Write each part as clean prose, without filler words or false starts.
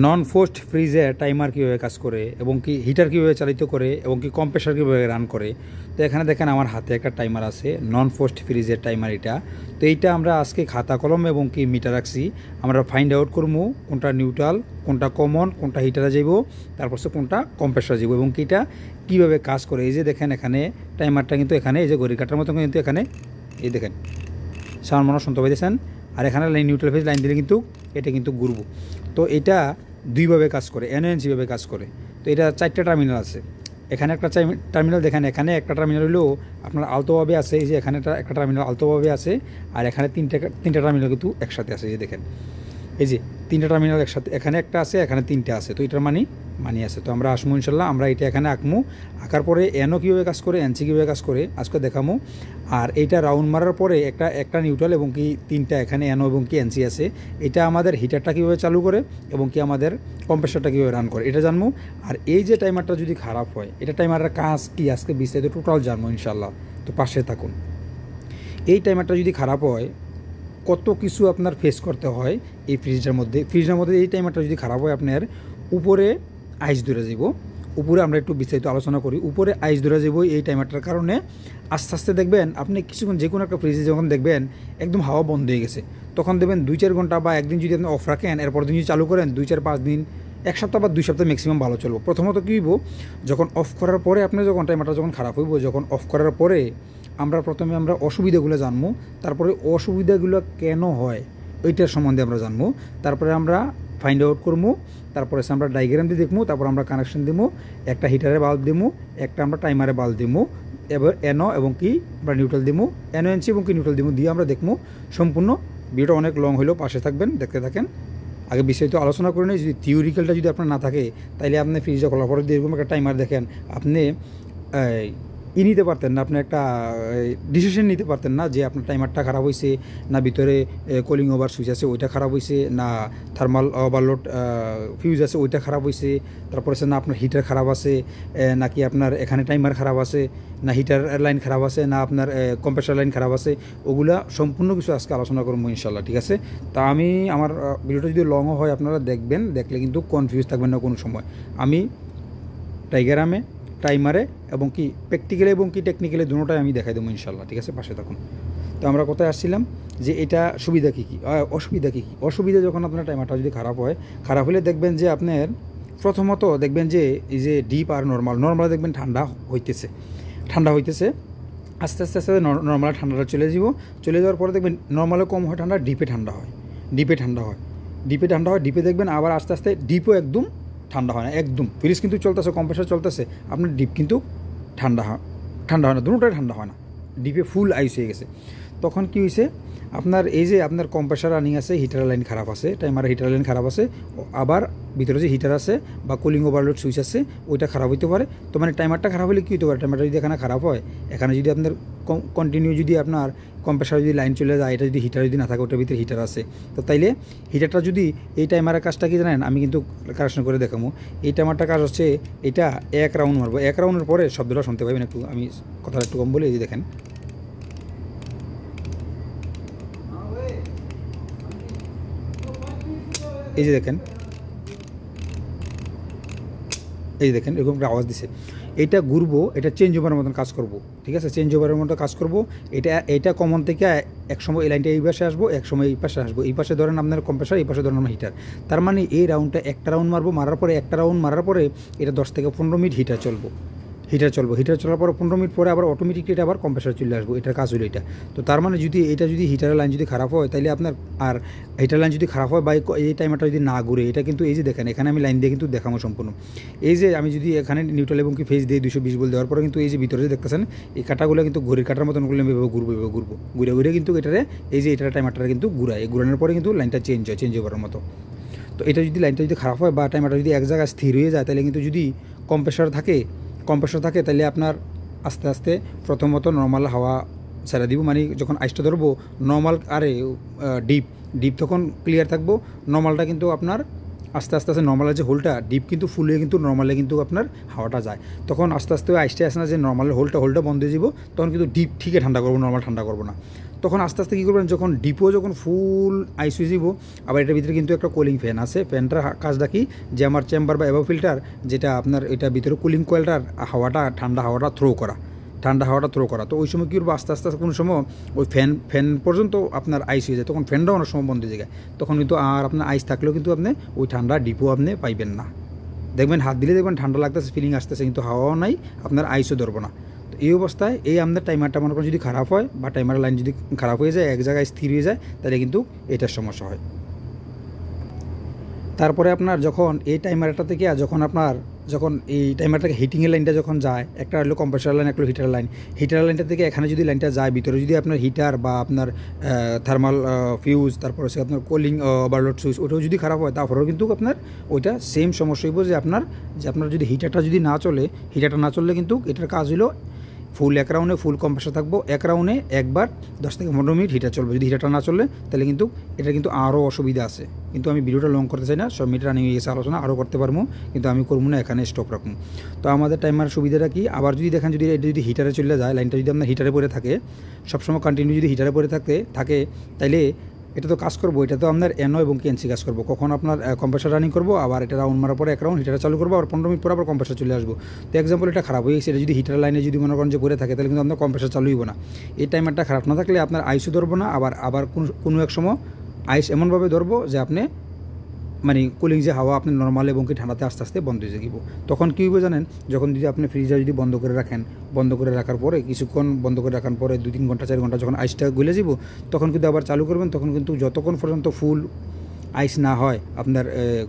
নন forced ফ্রিজে timer কীভাবে কাজ করে এবং কি হিটার কীভাবে চালিত করে এবং কি কম্প্রেসার কীভাবে রান করে। তো এখানে দেখেন আমার হাতে একটা টাইমার আছে, নন ফোর্সড ফ্রিজের টাইমার এটা। তো এইটা আমরা আজকে খাতা কলম এবং কি মিটার রাখছি, আমরা ফাইন্ড আউট করবো কোনটা নিউট্রাল, কোনটা কমন, কোনটা হিটারে যাইব, তারপর কোনটা কম্প্রেসার যাইব এবং কি এটা কীভাবে কাজ করে। এই যে দেখেন এখানে টাইমারটা কিন্তু এখানে এই যে ঘড়ি কাটার মতো কিন্তু এখানে এই দেখেন সাউন্ড মনে শুনতে পাইতেছেন। আর এখানে লাইন নিউট্রাল ফেজ লাইন দিলে কিন্তু এটা কিন্তু ঘুরবো। তো এটা দুইভাবে কাজ করে, এনএনসিভাবে কাজ করে। তো এটা 4টা টার্মিনাল আছে। এখানে একটা টার্মিনাল দেখেন, এখানে একটা টার্মিনাল হলেও আপনার আলতোভাবে আছে, এই যে এখানে একটা টার্মিনাল আলতোভাবে আছে, আর এখানে তিনটা টার্মিনাল কিন্তু একসাথে আছে। এই যে দেখেন এই যে 3টা টার্মিনাল একসাথে, এখানে একটা আছে, এখানে 3টা আছে। তো এটার মানি আছে। তো আমরা আসবো ইনশাল্লাহ, আমরা এটা এখানে আঁকবো। আঁকার পরে এনও কীভাবে কাজ করে, এনসি কীভাবে কাজ করে আজকে দেখাবো। আর এইটা রাউন্ড মারার পরে একটা নিউট্রাল এবং কি 3টা এখানে এনও এবং কি এনসি আছে। এটা আমাদের হিটারটা কীভাবে চালু করে এবং কি আমাদের কম্প্রেসারটা কীভাবে রান করে এটা জানবো। আর এই যে টাইমারটা যদি খারাপ হয়, এটা টাইমারের কাজ কি আজকে বিস্তারিত টোটাল জানবো ইনশাল্লাহ। তো পাশে থাকুন। এই টাইমারটা যদি খারাপ হয় কত কিছু আপনার ফেস করতে হয় এই ফ্রিজের মধ্যে। এই টাইমারটা যদি খারাপ হয় আপনার উপরে আইস ধরে যাব। উপরে আমরা একটু বিস্তারিত আলোচনা করি। উপরে আইস ধরে যাব এই টাইমারটার কারণে। আস্তে আস্তে দেখবেন আপনি কিছুক্ষণ যে কোনো একটা ফ্রিজে যখন দেখবেন একদম হাওয়া বন্ধ হয়ে গেছে, তখন দেখবেন 2-4 ঘন্টা বা একদিন যদি আপনি অফ রাখেন, এরপর দিন যদি চালু করেন 2-4-5 দিন, 1 সপ্তাহ বা 2 সপ্তাহ ম্যাক্সিমাম ভালো চলবো। প্রথমত কী হইব, যখন অফ করার পরে আপনি যখন টাইমারটা যখন খারাপ হইব, যখন অফ করার পরে প্রথমে আমরা অসুবিধাগুলো জানবো, তারপরে অসুবিধাগুলো কেন হয় ওইটার সম্বন্ধে আমরা জানবো, তারপরে আমরা ফাইন্ড আউট করবো, তারপরে আমরা ডায়াগ্রাম দিয়ে দেখবো, তারপর আমরা কানেকশন দেবো, একটা হিটারে বাল্ব দেবো, একটা আমরা টাইমারে বাল্ব দেবো, এবার এনও এবং কি আমরা নিউট্রাল দেবো, এনও এনসি এবং কি নিউট্রাল দেবো দিয়ে আমরা দেখবো। সম্পূর্ণ ভিডিওটা অনেক লং হলেও পাশে থাকবেন, দেখতে থাকেন। আগে বিস্তারিত আলোচনা করে নিই। যদি থিওরিক্যালটা যদি আপনার না থাকে, তাইলে আপনি ফ্রিজটা খোলার পরে এরকম একটা টাইমার দেখেন, আপনি নিতে পারতেন না, আপনি একটা ডিসিশন নিতে পারতেন না যে আপনার টাইমারটা খারাপ হয়েছে না, ভিতরে কুলিং ওভার সুইচ আছে ওইটা খারাপ হয়েছে, না থার্মাল ওভারলোড ফিউজ আছে ওইটা খারাপ হয়েছে, তারপরে না আপনার হিটার খারাপ আছে, নাকি আপনার এখানে টাইমার খারাপ আছে, না হিটার লাইন খারাপ আছে, না আপনার কম্প্রেসার লাইন খারাপ আছে। ওগুলা সম্পূর্ণ কিছু আজকে আলোচনা করবো ইনশাল্লাহ, ঠিক আছে। তা আমি আমার ভিডিওটা যদি লংও হয় আপনারা দেখবেন, দেখলে কিন্তু কনফিউজ থাকবেন না কোনো সময়। আমি ডায়াগ্রামে, টাইমারে এবং কি প্র্যাকটিক্যালি এবং কি টেকনিক্যালি দুটোটাই আমি দেখাই দেবো ইনশাল্লাহ, ঠিক আছে। পাশে থাকুন। তো আমরা কোথায় আসছিলাম, যে এটা সুবিধা কী কী, অসুবিধা কী কী। অসুবিধা যখন আপনার টাইমারটা যদি খারাপ হয়, খারাপ হলে দেখবেন যে আপনার প্রথমত দেখবেন যে এই যে ডিপ আর নর্মাল দেখবেন ঠান্ডা হইতেছে আস্তে আস্তে নর্মাল ঠান্ডাটা চলে যাওয়ার পরে দেখবেন নর্মালে কম হয় ঠান্ডা, ডিপে ঠান্ডা হয়। ডিপে দেখবেন আবার আস্তে আস্তে ডিপও একদম ঠান্ডা হয় না, একদম। ফ্রিজ কিন্তু চলতেছে, কম্প্রেসার চলতেছে, আপনার ডিপ কিন্তু ঠান্ডা হয় না, দুটোটাই ঠান্ডা হয় না, ডিপে ফুল আইস হয়ে গেছে। তখন কি হয়েছে, আপনার এই যে আপনার কম্প্রেসার রানিং আছে, হিটার লাইন খারাপ আছে, টাইমারের হিটার লাইন খারাপ আছে, আবার ভিতরে যে হিটার আছে বা কুলিং ওভারলোড সুইচ আছে ওইটা খারাপ হইতে পারে। তো মানে টাইমারটা খারাপ হলে কী হতে পারে, টাইমারটা যদি এখানে খারাপ হয়, এখানে যদি আপনার কন্টিনিউ যদি আপনার কম্প্রেসার যদি লাইন চলে যায়, এটা যদি হিটার যদি না থাকে, ওটার ভিতরে হিটার আছে, তো তাইলে হিটারটা যদি এই টাইমারের কাজটা কি জানেন, আমি কিন্তু কানেকশন করে দেখাবো। এই টাইমারটার কাজ হচ্ছে এটা 1 রাউন্ড মারবো, 1 রাউন্ডের পরে শব্দটা শুনতে পাবেন। একটু আমি কথাটা একটু কম বলি, এই যে দেখেন এই যে দেখেন এরকম একটা আওয়াজ দিছে। এটা ঘুরবো, এটা চেঞ্জ ওভারের মতন কাজ করবো, ঠিক আছে। চেঞ্জ ওভারের মতো কাজ করবো। এটা কমন থেকে এক সময় এই লাইনটা এই পাশে আসবো, এক সময় এই পাশে আসবো। এই পাশে ধরেন আপনার কম্প্রেসার, এই পাশে ধরেন আমার হিটার। তার মানে এই রাউন্ডটা একটা রাউন্ড মারবো, একটা রাউন্ড মারার পরে এটা 10 থেকে 15 মিনিট হিটার চলবো। হিটার চলার পর 15 মিনিট পরে আবার অটোমেটিকলি এটা আবার কম্প্রেসার চলে আসবো। এটার কাজ হলো এটা। তো তার মানে যদি হিটারের লাইন যদি খারাপ হয়, তাহলে আপনার আর হিটার লাইন যদি খারাপ হয় বা এই টাইমারটা যদি না ঘুরে, এটা কিন্তু এই যে দেখেন এখানে আমি লাইন দিয়ে কিন্তু দেখাবো সম্পূর্ণ। এই যে আমি যদি এখানে নিউট্রাল এবং কি ফেজ দিয়ে 220 ভোল্ট দেওয়ার পরে কিন্তু এই যে ভিতরে যে দেখতেছেন এই কাটাগুলো কিন্তু ঘড়ির কাটার মতন করলে ঘুরে কিন্তু এটারে এই যে এটার টাইমারটা কিন্তু ঘুরায়। ঘুরানোর পরে কিন্তু লাইনটা চেঞ্জ ওভারের মতো। তো এটা যদি লাইনটা যদি খারাপ হয় বা টাইমারটা যদি এক জায়গায় স্থির হয়ে যায়, তাহলে কিন্তু যদি কম্প্রেসার থাকে তাহলে আপনার আস্তে আস্তে প্রথমত নর্মাল হাওয়া ছেড়ে দিব, মানে যখন আইসটা ধরবো নর্মাল আরে ডিপ তখন ক্লিয়ার থাকবো। নর্মালটা কিন্তু আপনার আস্তে আস্তে নর্মালের যে হোলটা ডিপ কিন্তু ফুলে কিন্তু নর্মালে কিন্তু আপনার হাওয়াটা যায়। তখন আস্তে আস্তে আইসটা আসে না যে নর্মালের হোলটা বন্ধ হয়ে যাব, তখন কিন্তু ডিপ ঠিকই ঠান্ডা করবো, নর্মাল ঠান্ডা করবো না। তখন আস্তে আস্তে কী করবেন, যখন ডিপো যখন ফুল আইস হয়ে যাব, আবার এটার ভিতরে কিন্তু একটা কুলিং ফ্যান আছে। ফ্যানটার কাজটা কি, যে আমার চেম্বার বা এভার ফিল্টার যেটা আপনার এটা ভিতরে কুলিং কয়েলটার হাওয়াটা ঠান্ডা হাওয়াটা থ্রো করা। তো ওই সময় কী করবো, আস্তে আস্তে কোনো সময় ওই ফ্যান পর্যন্ত আপনার আইস হয়ে যায়, তখন ফ্যানটাও অনেক সময় বন্ধ হয়ে যায়। তখন কিন্তু আর আপনার আইস থাকলেও কিন্তু আপনি ওই ঠান্ডা ডিপো আপনি পাইবেন না। দেখবেন হাত দিলে দেখবেন ঠান্ডা লাগতেছে, ফিলিং আসতেছে, কিন্তু হাওয়াও নাই, আপনার আইসও ধরবো না। তো এই অবস্থায় এই আপনার টাইমারটা মনে করেন যদি খারাপ হয় বা টাইমারের লাইন যদি খারাপ হয়ে যায়, এক জায়গায় স্থির হয়ে যায়, তাহলে কিন্তু এটার সমস্যা হয়। তারপরে আপনার যখন এই টাইমারটা থেকে যখন এই টাইমারটাকে হিটিংয়ের লাইনটা যখন যায়, একটা হলো কম্প্রেসার লাইন, একটা হলো হিটার লাইনটা থেকে এখানে যদি লাইনটা যায় ভিতরে, যদি আপনার হিটার বা আপনার থার্মাল ফিউজ, তারপর হচ্ছে আপনার কুলিং ওভারলোড সুইচ, ওটাও যদি খারাপ হয়, তারপরেও কিন্তু আপনার ওইটা সেম সমস্যা হইব, যে আপনার যদি হিটারটা যদি না চলে, হিটারটা না চললে কিন্তু এটার কাজ হলো ফুল এক রাউন্ডে ফুল কম্প্রেসার থাকবো, এক রাউন্ডে একবার 10 থেকে 15 মিনিট হিটার চলবে। যদি হিটারটা না চললে তাহলে কিন্তু এটা কিন্তু আরও অসুবিধা আছে। কিন্তু আমি ভিডিওটা লং করতে চাই না, সব মিটার রানিং হয়ে গেছে, আলোচনা আরও করতে পারবো, কিন্তু আমি করবো না, এখানে স্টপ রাখবো। তো আমাদের টাইমার সুবিধাটা কি, আবার যদি দেখেন যদি এটা যদি হিটারে চলে যায়, লাইনটা যদি আপনার হিটারে পড়ে থাকে, সবসময় কন্টিনিউ যদি হিটারে পড়ে থাকে তাইলে এটা তো কাজ করবো, এটা তো আপনার এনও এবং কেএনসি কাজ করবো। কখন আপনার কম্প্রেসার রানিং করবো, আবার এটা রাউন্ড মারার পরে এক রাউন্ড হিটার চালু করবো, আবার 15 মিনিট পর আবার কম্প্রেসার চলে আসবো। তো এক্সাম্পল এটা খারাপ হয়ে গেছে, এটা যদি হিটার লাইনে যদি মনে করেন যে পড়ে থাকে, তাহলে কিন্তু আপনার কম্প্রেসার চালু হইব না। এই টাইমারটা খারাপ না থাকলে আপনার আইসও ধরবো না, আবার কোনো এক সময় আইস এমনভাবে ধরবো যে আপনি মানে কুলিং যে হাওয়া আপনি নর্মাল এবং কি ঠান্ডাতে আস্তে আস্তে বন্ধ হয়ে যাব। তখন কী হবে জানেন, যখন যদি আপনি ফ্রিজটা যদি বন্ধ করে রাখার পরে কিছুক্ষণ বন্ধ করে রাখার পরে 2-3 ঘন্টা 4 ঘন্টা যখন আইসটা গলে যাব, তখন কিন্তু আবার চালু করবেন, তখন কিন্তু যতক্ষণ পর্যন্ত ফুল আইস না হয় আপনার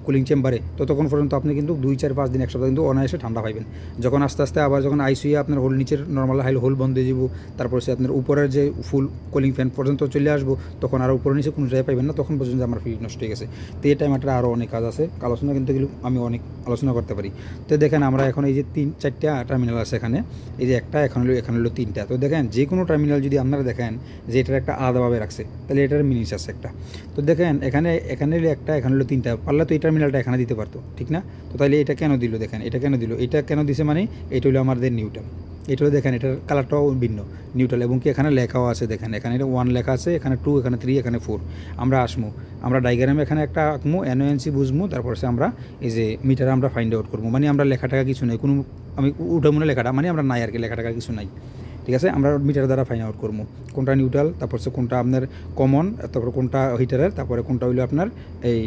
কুলিং চেম্বারে, ততক্ষণ পর্যন্ত আপনি কিন্তু 2-4-5 দিন এক সপ্তাহ কিন্তু অনায়াসে ঠান্ডা পাইবেন। যখন আস্তে আস্তে আবার যখন আইস হয়ে আপনার হোল নিচের নর্মাল হোল বন্ধ হয়ে যাব, তারপর সে আপনার উপরের যে ফুল কুলিং ফ্যান পর্যন্ত চলে আসবো, তখন আর উপরে নিচে কোনো জায়গায় পাইবেন না, তখন পর্যন্ত আমার ফ্রিজ নষ্ট হয়ে গেছে। তো এই টাইমারটা আরও অনেক কাজ আছে, আলোচনা কিন্তু এগুলো আমি অনেক আলোচনা করতে পারি। তো দেখেন আমরা এখন এই যে 3-4টা টার্মিনাল আছে এখানে, এই যে একটা এখানে হলো 3টা। তো দেখেন যে কোনো টার্মিনাল যদি আপনারা দেখেন যে এটার একটা আলাদাভাবে রাখছে, তাহলে এটার মিনিস আছে একটা। তো দেখেন এখানে হলো একটা, এখানে হলো 3টা, পারলে তো এই টার্মিনালটা এখানে দিতে পারতো, ঠিক না? তো তাহলে এটা কেন দিল, দেখেন এটা কেন দিল, এটা কেন দিছে, মানে এটা হলো আমাদের নিউট্রাল। এটা হলো দেখেন এটার কালারটাও ভিন্ন, নিউট্রাল, এবং কি এখানে লেখাও আছে, দেখেন এখানে এটা 1 লেখা আছে, এখানে 2, এখানে 3, এখানে 4। আমরা ডায়াগ্রামে এখানে একটা আঁকবো, এনওএনসি বুঝবো, তারপর সে আমরা এই যে মিটার আমরা ফাইন্ড আউট করবো, মানে আমরা লেখাটাকা কিছু নেই, কোনো আমি উঠে মনে লেখাটা মানে আমরা নাই আর কি, লেখাটাকা কিছু নাই, ঠিক আছে? আমরা মিটার দ্বারা ফাইন্ড আউট করবো কোনটা নিউট্রাল, তারপর সে কোনটা আপনার কমন, তারপর কোনটা হিটারের, তারপরে কোনটা হইলো আপনার এই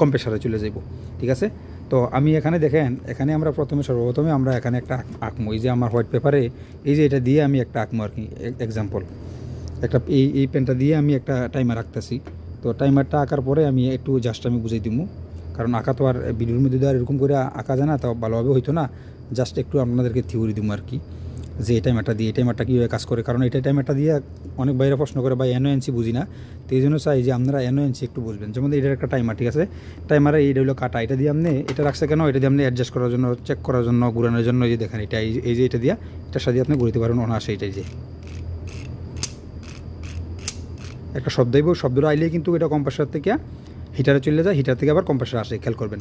কম্প্রেসারে চলে যাব, ঠিক আছে? তো আমি এখানে দেখেন, এখানে আমরা সর্বপ্রথমে আমরা এখানে একটা আঁকবো, এই যে আমার হোয়াইট পেপারে এই যে এটা দিয়ে আমি একটা আঁকবো আর কি, এক্সাম্পল একটা এই পেনটা দিয়ে আমি একটা টাইমার আঁকতেছি। তো টাইমারটা আঁকার পরে আমি একটু জাস্ট আমি বুঝাই দিব, কারণ আঁকা তো আর ভিডিওর মধ্যে আর এরকম করে আঁকা যায় না, তাও ভালোভাবে হইতো না, জাস্ট একটু আপনাদেরকে থিওরি দিব আর কি, যে এই টাইমারটা কীভাবে কাজ করে। কারণ এটা টাইমারটা দিয়ে অনেক বাইরে প্রশ্ন করে বা এনওএনসি বুঝি না, তো এই জন্য চাই যে আপনারা এনওএনসি একটু বুঝবেন। যেমন এটার একটা টাইমার, ঠিক আছে? টাইমারে এইটা হলো কাটা, এটা দিয়ে আপনি এটা রাখছে কেন, এটা দিয়ে আপনি অ্যাডজাস্ট করার জন্য, চেক করার জন্য, ঘুরানোর জন্য, এই যে দেখেন এটা এই যে এটা দিয়ে এটার সাথে আপনি ঘুরতে পারবেন অনায়াসে। এটাই যে একটা শব্দ আইব, শব্দটা আইলেই কিন্তু এটা কম্প্রেসার থেকে হিটারে চলে যায়, হিটার থেকে আবার কম্প্রেসার আসে, খেয়াল করবেন।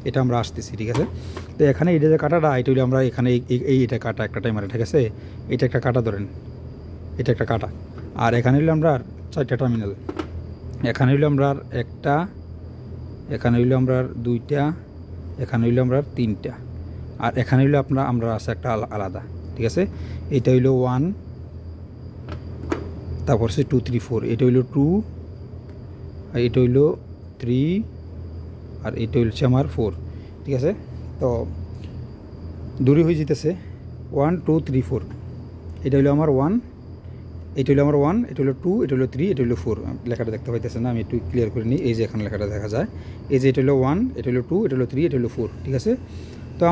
এটা আমরা আসতেছি, ঠিক আছে? তো এখানে এটা যে কাটাটা, এটা হইলে আমরা এখানে এটা কাটা একটা টাইমারে, ঠিক আছে? এটা একটা কাটা ধরেন, এটা একটা কাটা, আর এখানে হইলে আমরা 4টা টার্মিনাল, এখানে হইলে আমরা একটা, এখানে হইলে আমরা 2টা, এখানে হইলে আমরা 3টা, আর এখানে হইলে আমরা আছে একটা আলাদা, ঠিক আছে? এটা হইলো 1, তারপর সে 2, 3, 4, এটা হইলো 2, আর এটা হইলো 3, আর এটা হচ্ছে আমার 4, ঠিক আছে? তো দূরে হয়ে যেতেছে 1, 2, 3, 4, এটা হলো আমার 1, এটা হলো আমার 1, এটা হলো 2, এটা হলো 3, এটা হলো 4। লেখাটা দেখতে পাইতেছে না, আমি একটু ক্লিয়ার করে নিই। এই যে এখানে লেখাটা দেখা যায়, এই যে এটা হলো 1, এটা হলো 2, এটা হলো 3, এটা হলো 4, ঠিক আছে? তো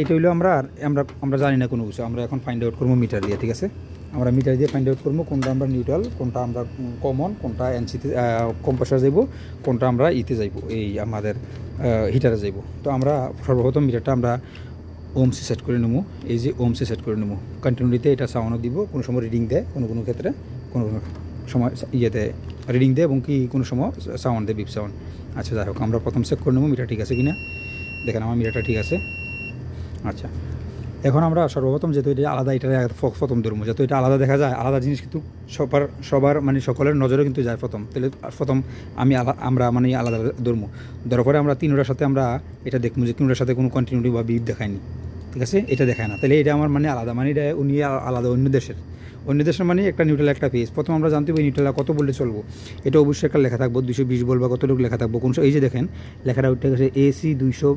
এটা হইলো আমরা জানি না কোনো কিছু, আমরা এখন ফাইন্ড আউট করবো মিটার দিয়ে, ঠিক আছে? আমরা মিটার দিয়ে ফাইন্ড আউট করবো কোনটা আমরা নিউট্রাল, কোনটা আমরা কমন, কোনটা এনসিতে কম্প্রেসার যাইব, কোনটা আমরা ইতে যাইব, এই আমাদের হিটারে যাইব। তো আমরা সর্বপ্রথম মিটারটা আমরা ওমসি সেট করে নেবো, এই যে ওমসি সেট করে নেবো। কন্টিনিউটিতে এটা সাউন্ডও দিব, কোনো সময় রিডিং দেয়, কোনো ক্ষেত্রে কোনো সময় ইয়েতে রিডিং দেয়, এবং কি কোনো সময় সাউন্ড দেয়, বিপ সাউন্ড। আচ্ছা, যাই হোক, আমরা প্রথম চেক করে নেবো মিটার ঠিক আছে কিনা। দেখেন আমার মিটারটা ঠিক আছে। আচ্ছা, এখন আমরা সর্বপ্রথম যেহেতু এটা আলাদা, এটা প্রথম ধরবো, যেহেতু এটা আলাদা দেখা যায়, আলাদা জিনিস কিন্তু সবার মানে সকলের নজরে কিন্তু যায় প্রথম। তাহলে প্রথম আমরা মানে আলাদা ধরবো, ধরার পরে আমরা তিনটার সাথে আমরা এটা দেখবো যে তিনটার সাথে কোনো কন্টিনিউটি বা বিপ দেখায়নি, ঠিক আছে, এটা দেখায় না। তাহলে এটা আমার মানে আলাদা, মানে এটা উনি আলাদা অন্য দেশের মানে একটা নিউট্রাল একটা পেজ। প্রথম আমরা জানতে পারি নিউট্রাল কত বললে চলবো, এটা অবশ্যই একটা লেখা থাকবো 220 বল বা কতটুকু লেখা থাকবো কোন। এই যে দেখেন লেখাটা উঠে গেছে AC 200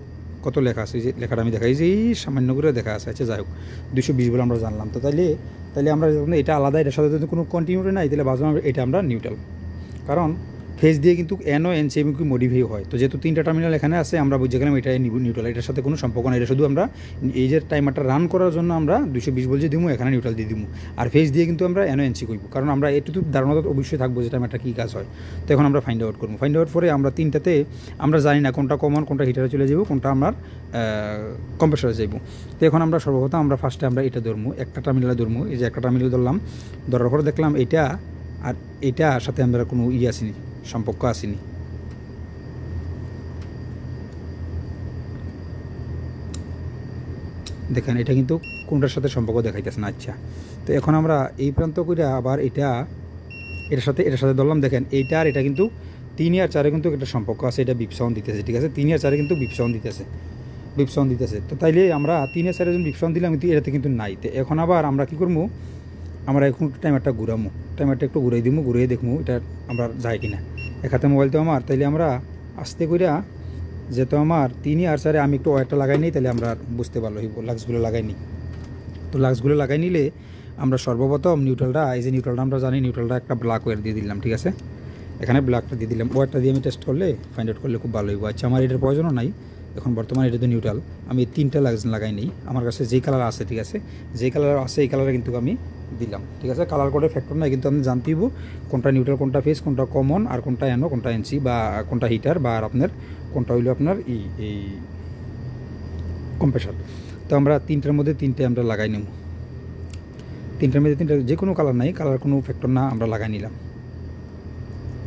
কত লেখা আছে, এই যে লেখাটা আমি দেখাই যে এই সামান্য করে দেখা আছে। আচ্ছা যাই হোক 220 বলে আমরা জানলাম। তো তাইলে আমরা যখন এটা আলাদা, এটার সাথে যদি কোনো কন্টিনিউটি নাই, তাহলে বাজলাম এটা আমরা নিউট্রাল, কারণ ফেজ দিয়ে কিন্তু NO NC এবং কি মডিফাই হয়। তো যেহেতু তিনটা টার্মিনাল এখানে আছে, আমরা বুঝে গেলাম এটা নিউট্রাল, এটার সাথে কোনো সম্পর্ক না। এটা শুধু আমরা এই যে টাইমারটা রান করার জন্য আমরা 220 বল যে দিব, এখানে নিউট্রাল দিয়ে দিব। আর ফেজ দিয়ে কিন্তু আমরা NO NC করবো, কারণ আমরা একটু ধারণা তো অবশ্যই থাকবো যে টাইমারটা কী কাজ হয়। তো এখন আমরা ফাইন্ড আউট করবো। ফাইন্ড আউট করে আমরা তিনটাতে আমরা জানি না কোনটা কমন, কোনটা হিটারে চলে যাবো, কোনটা আমরা কম্প্রেসারে যাইব। তো এখন আমরা সর্বপ্রথম আমরা ফার্স্টে আমরা এটা ধরবো, একটা টার্মিনালে ধরবো। এই যে একটা টার্মিনাল ধরলাম, ধরার পরে দেখলাম এটা আর এটার সাথে আমরা কোনো আসেনি, সম্পর্ক আসেনি। দেখেন এটা কিন্তু কোনটার সাথে সম্পর্ক দেখাইতেছে না। আচ্ছা, তো এখন আমরা এই প্রান্ত করে আবার এটার সাথে ধরলাম। দেখেন এইটা আর এটা কিন্তু 3 আর 4 কিন্তু একটা সম্পর্ক আছে, এটা বিপ সাউন্ড দিতেছে, ঠিক আছে, 3 আর 4 কিন্তু বিপ সাউন্ড দিতেছে। তো তাইলে আমরা 3 আর 4 যখন বিপ সাউন্ড দিলাম, কিন্তু এটাতে কিন্তু নাই। তো এখন আবার আমরা কী করবো, আমরা এখন টাইমারটা ঘুরামো, টাইমারটা একটু ঘুরাই দিব, ঘুরিয়ে দেখবো এটা আমরা যায় কিনা। এক হাতে মোবাইল তো আমার, তাইলে আমরা আস্তে করে যেহেতু আমার 3 আর 4 আমি একটু ওয়্যারটা লাগাই নিই, তাহলে আমরা বুঝতে পারলো লাক্সগুলো লাগাই নিই। তো লাক্সগুলো লাগাই নিলে আমরা সর্বপ্রথম নিউট্রালটা, এই যে নিউট্রালটা আমরা জানি, নিউট্রালটা একটা ব্ল্যাক ওয়্যার দিয়ে দিলাম, ঠিক আছে, এখানে ব্ল্যাকটা দিয়ে দিলাম। ওয়্যারটা দিয়ে আমি টেস্ট করলে ফাইন্ড আউট করলে খুব ভালো হইব। আচ্ছা, আমার এটার প্রয়োজনও নাই এখন বর্তমানে, এটা তো নিউট্রাল। আমি 3টা লাক্স লাগাই নিই, আমার কাছে যেই কালার আছে, ঠিক আছে, যেই কালার আছে এই কালারে কিন্তু আমি দিলাম, ঠিক আছে। কালার কোডের ফ্যাক্টর নাই, কিন্তু আপনি জানতেইব কোনটা নিউট্রাল, কোনটা ফেজ, কোনটা কমন, আর কোনটা NO, কোনটা NC, বা কোনটা হিটার, বা আপনার কোনটা হইলো আপনার এই কম্প্রেসার। তো আমরা 3টার মধ্যে 3টে আমরা লাগাই নেব, 3টার মধ্যে 3টা, যে কোনো কালার নাই, কালার কোনো ফ্যাক্টর না, আমরা লাগাই নিলাম।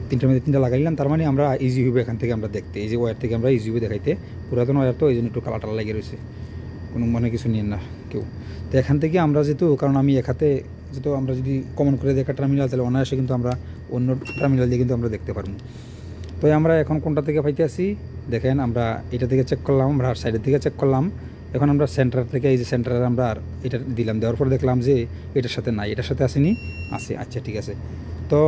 3টার মধ্যে 3টা লাগাই নিলাম, তার মানে আমরা ইজি হবে এখান থেকে আমরা দেখতে, এই যে ওয়্যার থেকে আমরা ইজি হবে দেখাইতে। পুরাতন ওয়্যার তো এই জন্য একটু কালারটা লাগিয়ে রয়েছে, কোনো মনে কিছু নিয়ে না কেউ। তো এখান থেকে আমরা যেহেতু, কারণ আমি এখাতে যেহেতু আমরা যদি কমন করে দেখা টার্মিনাল, তাহলে অনায়াসে কিন্তু আমরা অন্য টার্মিনাল দিয়ে কিন্তু আমরা দেখতে পারবো। তো আমরা এখন কোনটা থেকে পাইতে আসি, দেখেন আমরা এটা থেকে চেক করলাম, আমরা সাইডের থেকে চেক করলাম। এখন আমরা সেন্টার থেকে, এই যে সেন্টারে আমরা আর এটা দিলাম, দেওয়ার পর দেখলাম যে এটার সাথে নাই, এটার সাথে আসেনি, আছে। আচ্ছা ঠিক আছে, তো